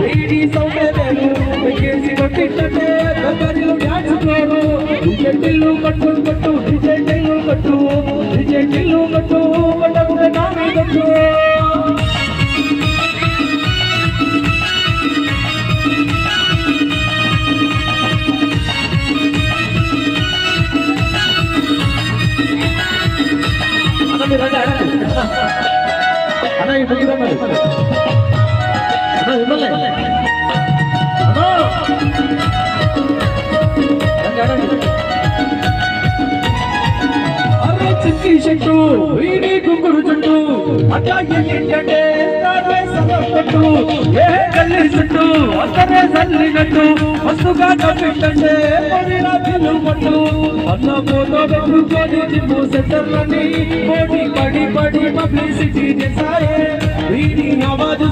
వీడి సౌండే వేరు కేసి కొట్టింటే గగరిలో డాన్స్ ఫ్లోరు డిజెటిల్లు కట్టు కట్టు డిజెటిల్లు కట్టు వడగుడ నామి కట్టు అన్న ఈ ముగిదా మరి చిక్కి చెట్టు వీడి గుంగురు చుట్టూ అట్లాగే ఏంటంటే పట్టు ఏ గల్లి చుట్టూ అందరే చల్లినట్టు మస్తుగా కప్పింటే పట్టు అన్న ఫోటో పెట్టుకొని జిమ్ము సెంటర్లని పోటీ పడి పబ్లిసిటీ చేశాయే వీడి ఆవాజ్